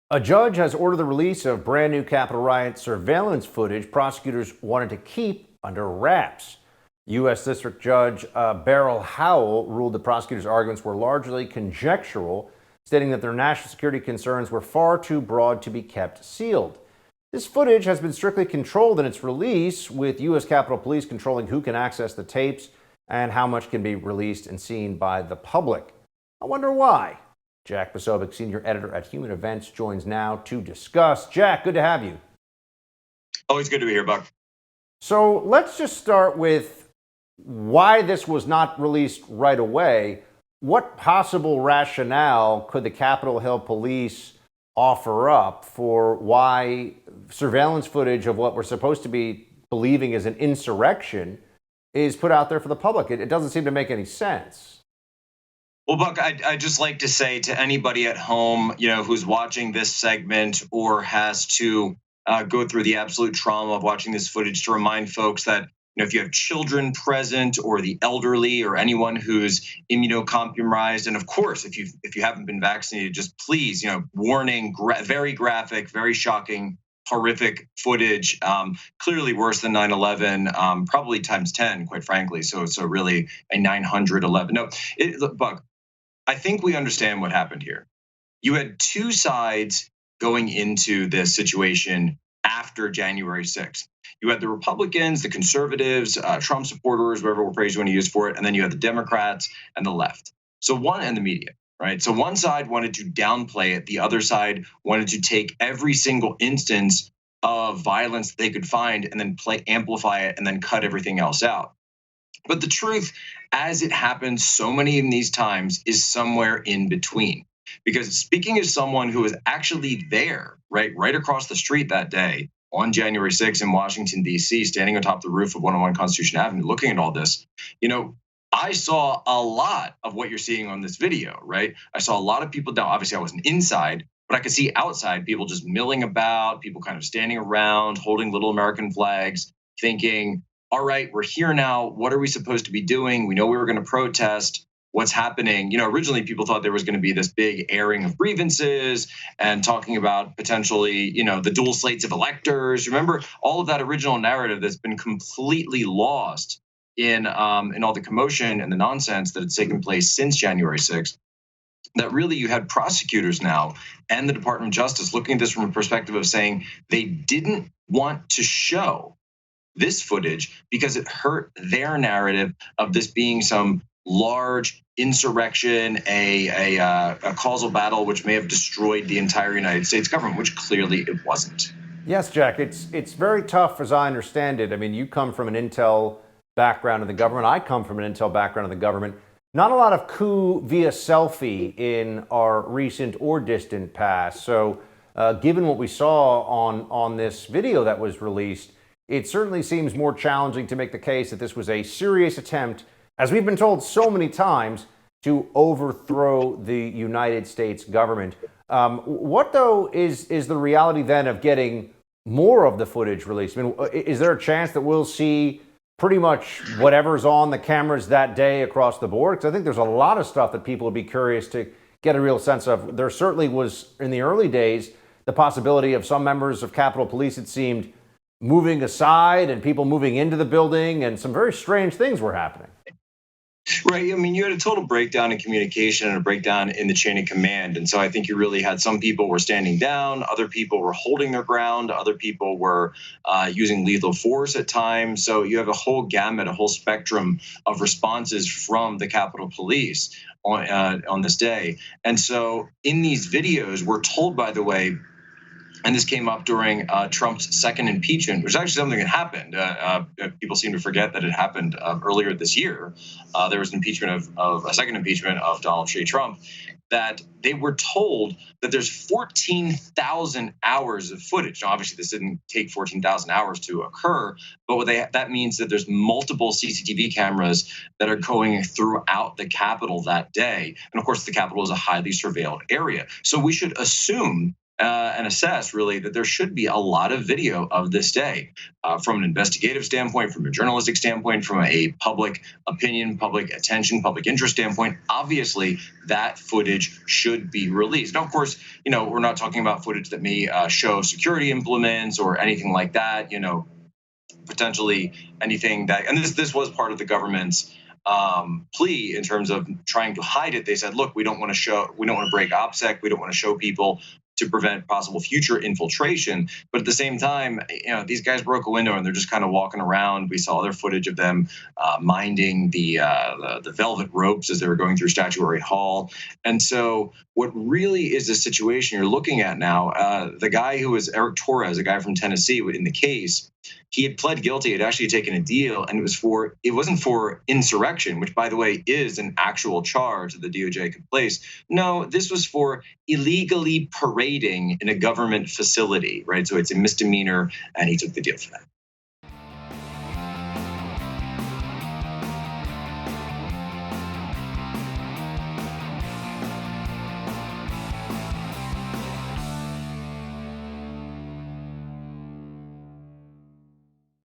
A judge has ordered the release of brand new Capitol Riot surveillance footage prosecutors wanted to keep under wraps. U.S. District Judge Beryl Howell ruled the prosecutors' arguments were largely conjectural, stating that their national security concerns were far too broad to be kept sealed. This footage has been strictly controlled in its release, with U.S. Capitol Police controlling who can access the tapes and how much can be released and seen by the public. I wonder why. Jack Posobiec, senior editor at Human Events, joins now to discuss. Jack, good to have you. Always good to be here, Buck. So let's just start with why this was not released right away. What possible rationale could the Capitol Hill police offer up for why surveillance footage of what we're supposed to be believing is an insurrection is put out there for the public? It doesn't seem to make any sense. Well, Buck, I'd just like to say to anybody at home, who's watching this segment or has to go through the absolute trauma of watching this footage, to remind folks that if you have children present or the elderly or anyone who's immunocompromised, and of course, if you haven't been vaccinated, just please, warning, very graphic, very shocking, horrific footage, clearly worse than 9/11, probably times 10, quite frankly. So really a 911. No, look, Buck, I think we understand what happened here. You had two sides going into this situation after January 6th. You had the Republicans, the conservatives, Trump supporters, whatever phrase you want to use for it, and then you had the Democrats and the left. And the media, right? So one side wanted to downplay it. The other side wanted to take every single instance of violence they could find and then amplify it and then cut everything else out. But the truth, as it happens so many in these times, is somewhere in between. Because speaking as someone who was actually there, right across the street that day on January 6th in Washington, D.C., standing atop the roof of 101 Constitution Avenue, looking at all this, I saw a lot of what you're seeing on this video, right? I saw a lot of people down. Obviously, I wasn't inside, but I could see outside people just milling about, people kind of standing around, holding little American flags, thinking, all right, we're here now. What are we supposed to be doing? We know we were going to protest. What's happening? Originally people thought there was going to be this big airing of grievances and talking about potentially, the dual slates of electors. Remember all of that original narrative that's been completely lost in all the commotion and the nonsense that had taken place since January 6th. That really you had prosecutors now and the Department of Justice looking at this from a perspective of saying they didn't want to show this footage because it hurt their narrative of this being some large insurrection, a causal battle which may have destroyed the entire United States government, which clearly it wasn't. Yes, Jack, it's very tough as I understand it. I mean, you come from an intel background in the government. I come from an intel background in the government. Not a lot of coup via selfie in our recent or distant past. So given what we saw on this video that was released, it certainly seems more challenging to make the case that this was a serious attempt, as we've been told so many times, to overthrow the United States government. What, though, is the reality then of getting more of the footage released? I mean, is there a chance that we'll see pretty much whatever's on the cameras that day across the board? Because I think there's a lot of stuff that people would be curious to get a real sense of. There certainly was, in the early days, the possibility of some members of Capitol Police, it seemed, moving aside and people moving into the building, and some very strange things were happening. Right. I mean, you had a total breakdown in communication and a breakdown in the chain of command. And so I think you really had some people were standing down, other people were holding their ground, other people were using lethal force at times. So you have a whole gamut, a whole spectrum of responses from the Capitol Police on this day. And so in these videos, we're told, by the way, and this came up during Trump's second impeachment, which is actually something that happened. People seem to forget that it happened earlier this year. There was an impeachment of a second impeachment of Donald J. Trump, that they were told that there's 14,000 hours of footage. Now, obviously, this didn't take 14,000 hours to occur, but that means that there's multiple CCTV cameras that are going throughout the Capitol that day. And of course, the Capitol is a highly surveilled area. So we should assume and assess really that there should be a lot of video of this day from an investigative standpoint, from a journalistic standpoint, from a public opinion, public attention, public interest standpoint. Obviously, that footage should be released. Now, of course, we're not talking about footage that may show security implements or anything like that. Potentially anything that, and this was part of the government's plea in terms of trying to hide it. They said, look, we don't want to break OPSEC, we don't want to show people to prevent possible future infiltration. But at the same time, these guys broke a window and they're just kind of walking around. We saw other footage of them minding the velvet ropes as they were going through Statuary Hall. And so what really is the situation you're looking at now, the guy who was Eric Torres, a guy from Tennessee in the case, he had pled guilty, had actually taken a deal, and it wasn't for insurrection, which, by the way, is an actual charge that the DOJ could place. No, this was for illegally parading in a government facility, right? So it's a misdemeanor, and he took the deal for that.